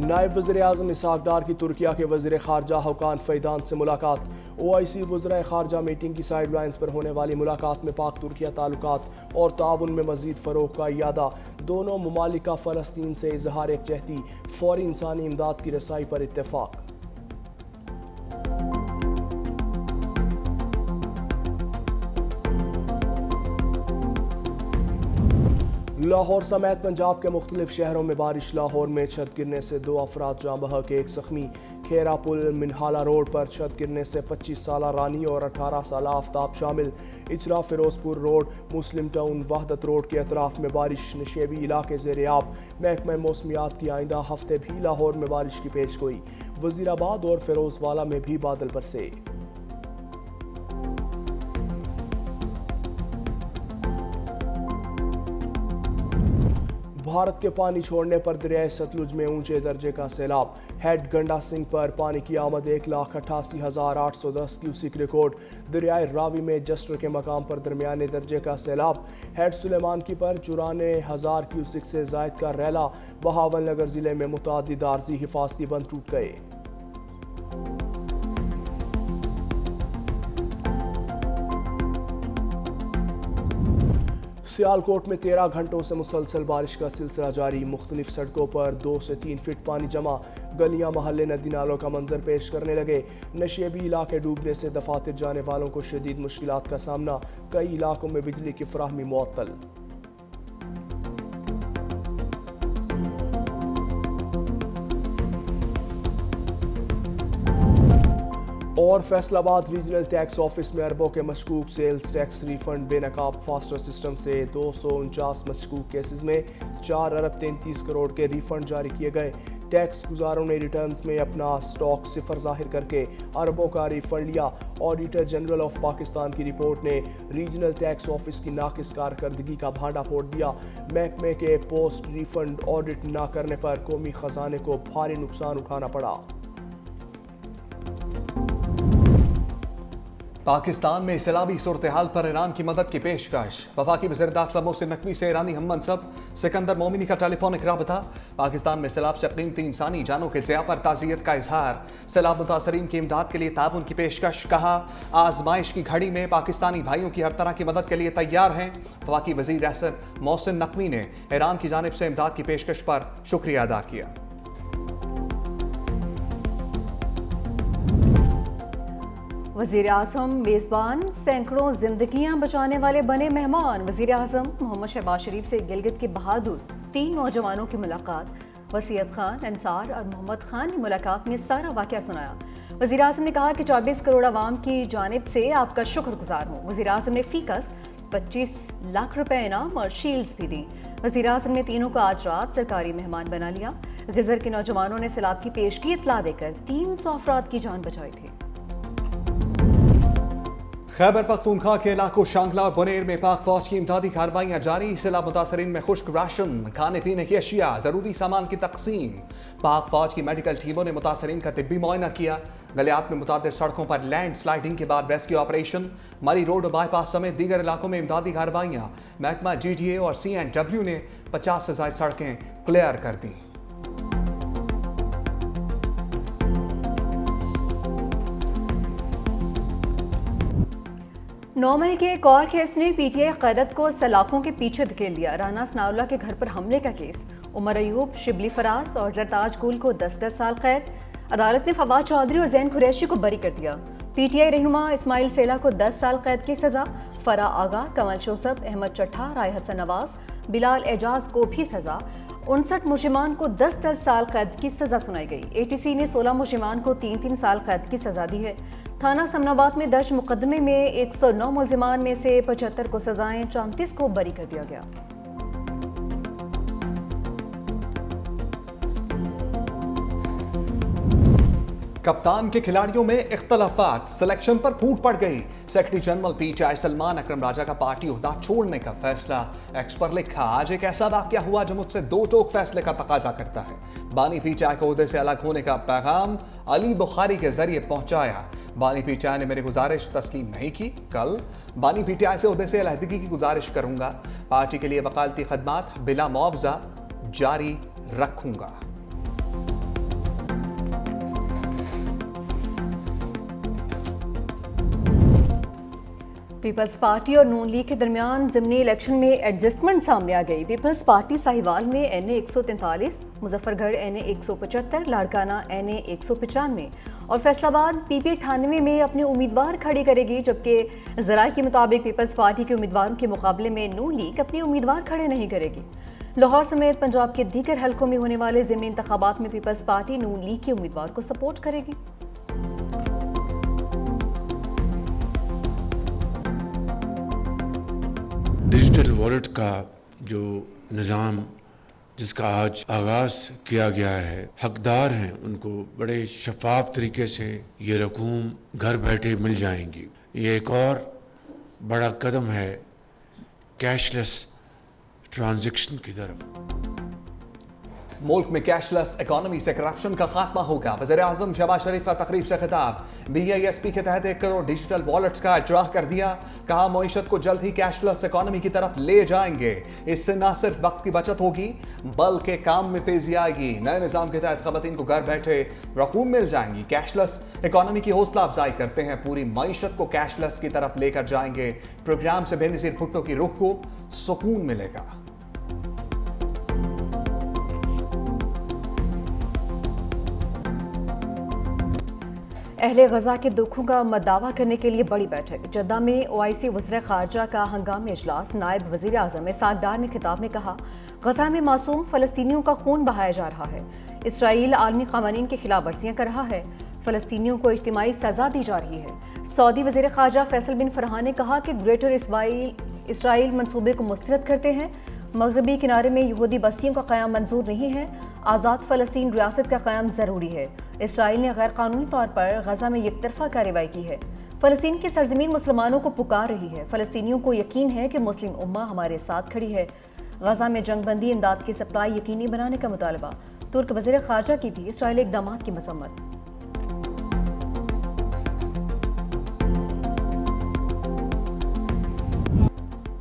नायब वज़ीर-ए-आज़म इसहाक डार की तुर्किया के वज़ीर ख़ारजा हकान फ़ैदान से मुलाकात। OIC वज़राए ख़ारजा मीटिंग की साइड लाइन्स पर होने वाली मुलाकात में पाक तुर्किया ताल्लुकात और ताउन में मज़ीद फ़रोग़ का इरादा। दोनों ममालिक का फ़लस्तीन से इज़हार यकजहती, फ़ौरी इंसानी इमदाद की रसाई पर इत्तेफ़ाक। लाहौर समेत पंजाब के मुख्तलिफ शहरों में बारिश। लाहौर में छत गिरने से 2 अफराद जाँ बहक, 1 ज़ख्मी। खेरा पुल मिनहाला रोड पर छत गिरने से 25 साला रानी और 18 साला आफ्ताब शामिल। इचरा फिरोजपुर रोड, मुस्लिम टाउन, वहदत रोड के अतराफ में बारिश। नशेबी इलाके ज़ेर-ए-आब। महकमा मौसमियात की आइंदा हफ्ते भी लाहौर में बारिश की पेशगोई। वज़ीराबाद और फिरोजवाला में भी बादल बरसे। भारत के पानी छोड़ने पर दरियाए सतलुज में ऊंचे दर्जे का सैलाब। हेड गंडा सिंह पर पानी की आमद 1,88,810 क्यूसिक रिकॉर्ड। दरियाए रावी में जस्टर के मकाम पर दरमियाने दर्जे का सैलाब। हेड सुलेमान की पर 94,000 क्यूसिक से जायद का रैला। बहावल नगर जिले में मुतअद्दिद आर्जी हिफाजती बंद टूट गए। सियालकोट में 13 घंटों से मुसलसल बारिश का सिलसिला जारी। मुख्तलिफ सड़कों पर 2 से 3 फीट पानी जमा। गलियां महल्ले नदी नालों का मंजर पेश करने लगे। नशेबी इलाके डूबने से दफातर जाने वालों को शदीद मुश्किलात का सामना। कई इलाकों में बिजली की फराहमी मुअत्तल। और फैसलाबाद रीजनल टैक्स ऑफिस में अरबों के मशकूक सेल्स टैक्स रिफंड बेनकाब फास्टर सिस्टम से 249 मशकूक केसेस में 4 अरब 33 करोड़ के रिफंड जारी किए गए। टैक्स गुजारों ने रिटर्न्स में अपना स्टॉक सिफर जाहिर करके अरबों का रिफंड लिया। ऑडिटर जनरल ऑफ पाकिस्तान की रिपोर्ट ने रीजनल टैक्स ऑफिस की नाकिस कारकर्दगी का भांडा फोड़ दिया। महकमे के पोस्ट रिफंड ऑडिट न करने पर कौमी खजाने को भारी नुकसान उठाना पड़ा। पाकिस्तान में सैलाबी सूरत हाल पर ईरान की मदद की पेशकश। वफाकी वज़ीर दाखिला मोहसिन नकवी से ईरानी हम मनसब सिकंदर मोमिनी का टेलीफोनिक राबता। पाकिस्तान में सैलाब से कीमती इंसानी जानों के ज़िया पर ताज़ियत का इजहार। सैलाब मुतासरीन की इमदाद के लिए ताउन की पेशकश। कहा, आजमाइश की घड़ी में पाकिस्तानी भाइयों की हर तरह की मदद के लिए तैयार हैं। वफाकी वज़ीर मोहसिन नकवी ने ईरान की जानिब से इमदाद की पेशकश पर शुक्रिया अदा किया। वज़ीर-ए-आज़म मेज़बान, सैकड़ों जिंदगियां बचाने वाले बने मेहमान। वज़ीर-ए-आज़म मोहम्मद शहबाज शरीफ से गिलगित के बहादुर 3 नौजवानों की मुलाकात। वसीयत खान, अंसार और मोहम्मद खान ने मुलाकात में सारा वाक़या सुनाया। वज़ीर-ए-आज़म ने कहा कि 24 करोड़ आवाम की जानिब से आपका शुक्रगुजार हूँ। वज़ीर-ए-आज़म ने फ़ीकस 25 लाख रुपए इनाम और शील्ड्स भी दी। वज़ीर-ए-आज़म ने तीनों को आज रात सरकारी मेहमान बना लिया। गिज़र के नौजवानों ने सैलाब की पेशगी इत्तला देकर 300 अफराद की जान बचाई थी। खैबर पख्तूनख्वा के इलाकों शांगला और बुनेर में पाक फौज की इमदादी कार्रवाइयाँ जारी। सैलाब मुतासरीन में खुश्क राशन, खाने पीने की अशिया, जरूरी सामान की तकसीम। पाक फौज की मेडिकल टीमों ने मुतासरीन का तिब्बी मुआयना किया। गलियात में मुतादिर सड़कों पर लैंड स्लाइडिंग के बाद रेस्क्यू ऑपरेशन। मरी रोड और बाईपास समेत दीगर इलाकों में इमदादी कार्रवाइयाँ। महकमा GDA और CNW ने 50 से ज़ायद सड़कें क्लियर कर दी। नौमई के एक और केस ने PTI क़यादत को सलाखों के पीछे धकेल दिया। राना सनाउल्लाह के घर पर हमले का केस। उमर अयूब, शिबली फराज और जरताज गुल को 10-10 साल कैद। अदालत ने फवाद चौधरी और जैन कुरैशी को बरी कर दिया। PTI रहनुमा इस्माइल सेला को 10 साल कैद की सजा। फरा आगा, कमल शोसफ, अहमद चट्ठा, राय हसन नवाज, बिलाल एजाज को भी सजा। 59 मुजरिमान को 10-10 साल कैद की सजा सुनाई गई। ATC ने 16 मुजरिमान को 3-3 साल कैद की सजा दी है। थाना समनाबाद में दर्ज मुकदमे में 109 मुलजिमान में से 75 को सजाएं, 34 को बरी कर दिया गया। कप्तान के खिलाड़ियों में इख्तलाफात, सिलेक्शन पर फूट पड़ गई। सेक्रेटरी जनरल PTI सलमान अकरम राजा का पार्टी ओहदा छोड़ने का फैसला। एक्स पर लिखा, आज एक ऐसा वाकया हुआ जो मुझसे दो टोक फैसले का तकाजा करता है। बानी PTI को ओहदे से अलग होने का पैगाम अली बुखारी के जरिए पहुंचाया। बानी PTI ने मेरी गुजारिश तस्लीम नहीं की। कल बानी PTI से ओहदे से अलहदगी की गुजारिश करूंगा। पार्टी के लिए वकालती खदमात बिला मुआवजा जारी रखूंगा। पीपल्स पार्टी और नून लीग के दरमियान ज़िमनी इलेक्शन में एडजस्टमेंट सामने आ गई। पीपल्स पार्टी साहिवाल में NA 143, Muzaffargarh NA 175, Larkana NA 195 और फैसलाबाद PP 98 में अपने उम्मीदवार खड़े करेगी, जबकि ज़राए के मुताबिक पीपल्स पार्टी के उम्मीदवारों के मुकाबले में नून लीग अपने उम्मीदवार खड़े नहीं करेगी। लाहौर समेत पंजाब के दीगर हलकों में होने वाले ज़िमनी इंतखाबात में पीपल्स पार्टी नून लीग के उम्मीदवार को सपोर्ट करेगी। डिजिटल वॉलेट का जो निज़ाम जिसका आज आगाज़ किया गया है, हकदार हैं उनको बड़े शफाफ तरीके से ये रकूम घर बैठे मिल जाएंगी। ये एक और बड़ा कदम है कैशलेस ट्रांजैक्शन की तरफ। मुल्क में कैशलेस इकोनॉमी से करप्शन का खात्मा होगा। वज़ीर-ए-आज़म शहबाज शरीफ का तकरीब से खिताब। BISP के तहत 1 करोड़ डिजिटल वॉलेट्स का इजरा कर दिया। कहा मईशत को जल्द ही कैशलेस इकोनॉमी की तरफ ले जाएंगे। इससे न सिर्फ वक्त की बचत होगी बल्कि काम में तेजी आएगी। नए निज़ाम के तहत खवातीन को घर बैठे रकूम मिल जाएंगी। कैशलेस इकोनॉमी की हौसला अफजाई करते हैं, पूरी मईशत को कैशलेस की तरफ लेकर जाएंगे। प्रोग्राम से बेनज़ीर भुट्टो की रुख को सुकून मिलेगा। अहले गजा के दुखों का मदावा करने के लिए बड़ी बैठक। जद्दा में OIC वज़ीर ख़ारजा का हंगामी इजलास। नायब वज़ीर आज़म इसाक डार ने खिताब में कहा, गजा में मासूम फ़लस्तीनियों का खून बहाया जा रहा है। इसराइल आलमी क़वानीन की खिलाफ वर्जियाँ कर रहा है। फ़लस्तीनियों को इज्तिमाई सज़ा दी जा रही है। सऊदी वज़ीर ख़ारजा फैसल बिन फरहान ने कहा कि ग्रेटर इसराइल मंसूबे को मुस्तरद करते हैं। मगरबी किनारे में यहूदी बस्तियों का क़याम मंजूर नहीं है। आज़ाद फ़लस्तीन रियासत का क़याम ज़रूरी है। इसराइल ने गैर कानूनी तौर पर गजा में एकतरफा कार्रवाई की है। फ़लस्तीन की सरजमीन मुसलमानों को पुकार रही है। फ़लस्तीनियों को यकीन है कि मुस्लिम उम्मा हमारे साथ खड़ी है। गजा में जंगबंदी इमदाद की सप्लाई यकीनी बनाने का मुतालबा। तुर्क वज़ीर ख़ारजा की भी इसराइली इक़दामात की मज़म्मत।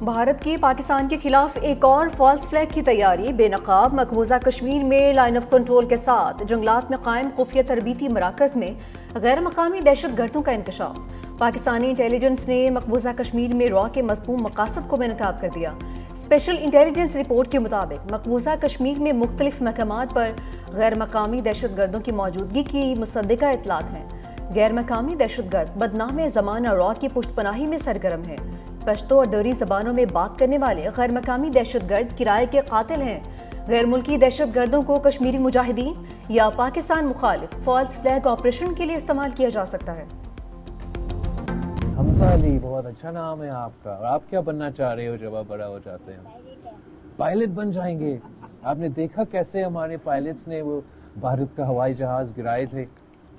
भारत की पाकिस्तान के खिलाफ एक और फॉल्स फ्लैग की तैयारी। बेनकाब मकबूजा कश्मीर में लाइन ऑफ कंट्रोल के साथ जंगलात में कायम खुफिया तरबीती मराकज़ में गैर मकामी दहशत गर्दों का इंकशाफ। पाकिस्तानी इंटेलिजेंस ने मकबूजा कश्मीर में रॉ के मज़मूम मकासद को बेनकाब कर दिया। स्पेशल इंटेलिजेंस रिपोर्ट के मुताबिक मकबूजा कश्मीर में मुख्तलिफ मकामात पर गैर मकामी दहशत गर्दों की मौजूदगी की मुसद्दिका इतलात हैं। गैर मकामी दहशत गर्द बदनाम ज़माना रॉ की पुष्टपनाही में सरगर्म है। पश्तो और दरी ज़बानों में बात करने वाले गैर मकामी दहशत गर्द किराए के कातिल हैं। गैर मुल्की दहशत गर्दों को कश्मीरी मुजाहिदीन या पाकिस्तान मुखालिफ फॉल्स फ्लैग ऑपरेशन के लिए इस्तेमाल किया जा सकता है। हमजा अली, बहुत अच्छा नाम है आपका। और आप क्या बनना चाह रहे हो जब आप बड़ा हो जाते हैं? पायलट बन जाएंगे। आपने देखा कैसे हमारे पायलट्स ने वो भारत का हवाई जहाज गिराए थे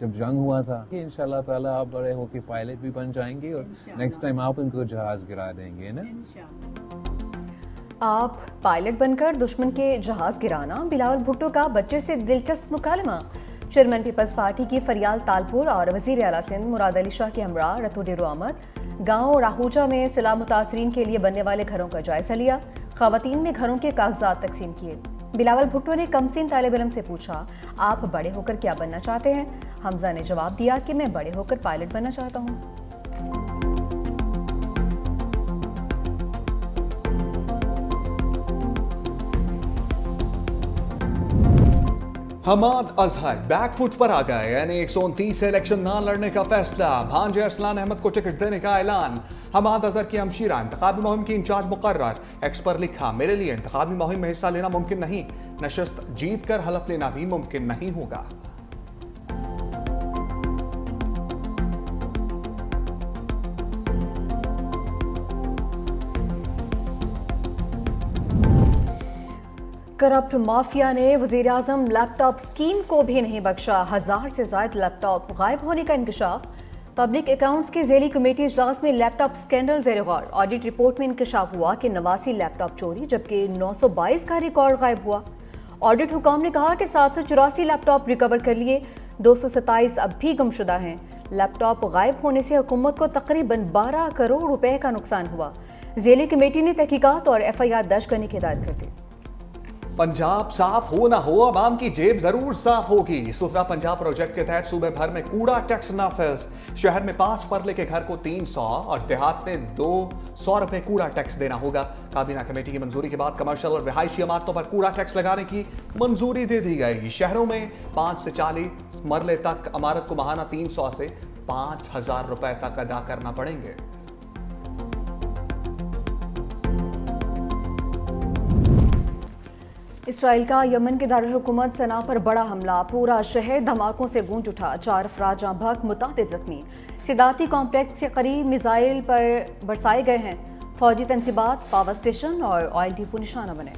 जब जंग हुआ था। इंशाल्लाह ताला आप बड़े होके पायलट भी बन जाएंगे और नेक्स्ट टाइम आप उनको जहाज गिरा देंगे ना। आप पायलट बनकर दुश्मन के जहाज गिराना। बिलावल भुट्टो का बच्चे से दिलचस्प मुकालमा। चेयरमैन पीपल्स पार्टी की फरियाल तालपुर और वज़ीर आला सिंध मुराद अली शाह के हमरा रतो डेरो आमद। गाँव राहूजा में सिला मुतासरीन के लिए बनने वाले घरों का जायजा लिया। ख़वातीन में घरों के कागजात तकसीम किए। बिलावल भुट्टो ने कमसिन तालिब इल्म से पूछा, आप बड़े होकर क्या बनना चाहते हैं? हमजा ने जवाब दिया कि मैं बड़े होकर पायलट बनना चाहता हूँ। हमाद अजहर बैकफुट पर आ गए। यानी 129 से इलेक्शन ना लड़ने का फैसला। भांजे अरसलान अहमद को टिकट देने का ऐलान। हमाद अजहर की हमशीरा इंतखाबी मुहिम की इंचार्ज मुकर्रर। एक्स पर लिखा, मेरे लिए इंतखाबी मुहिम में हिस्सा लेना मुमकिन नहीं, नशस्त जीत कर हलफ लेना भी मुमकिन नहीं होगा। करप्ट माफिया ने वज़ीर-ए-आज़म लैपटॉप स्कीम को भी नहीं बख्शा। 1000 से ज़ायद लैपटॉप गायब होने का इंकशाफ। पब्लिक अकाउंट्स की ज़ेली कमेटी इजलास में लैपटॉप स्कैंडल ज़ेर गौर। ऑडिट रिपोर्ट में इंकशाफ हुआ कि 89 लैपटॉप चोरी जबकि 922 का रिकॉर्ड गायब हुआ। ऑडिट हुकाम ने कहा कि 784 लैपटॉप रिकवर कर लिए, 227 अब भी गुमशुदा हैं। लैपटॉप गायब होने से हुकूमत को तकरीबन 12 करोड़ रुपए का नुकसान हुआ। ज़ेली कमेटी ने तहकीकात और FIR दर्ज करने की हिदायत कर दी। पंजाब साफ हो ना हो, आवाम की जेब जरूर साफ होगी। सुथरा पंजाब प्रोजेक्ट के तहत सूबे भर में कूड़ा टैक्स नाफिज। शहर में 5 मरले के घर को 300 और देहात में 200 रुपए कूड़ा टैक्स देना होगा। काबीना कमेटी की मंजूरी के बाद कमर्शियल और रिहायशी इमारतों पर कूड़ा टैक्स लगाने की मंजूरी दे दी गई। शहरों में 5 से 40 मरले तक इमारत को माहाना 300 से 5,000 रुपए तक अदा करना पड़ेंगे। इसराइल का यमन के दारुल हुकूमत सना पर बड़ा हमला, पूरा शहर धमाकों से गूंज उठा। 4 अफराद जहां भग, मुतादिद जख्मी। सिदाती कॉम्प्लेक्स के करीब मिसाइल पर बरसाए गए हैं। फौजी तनसीबात, पावर स्टेशन और ऑयल डिपो निशाना बने।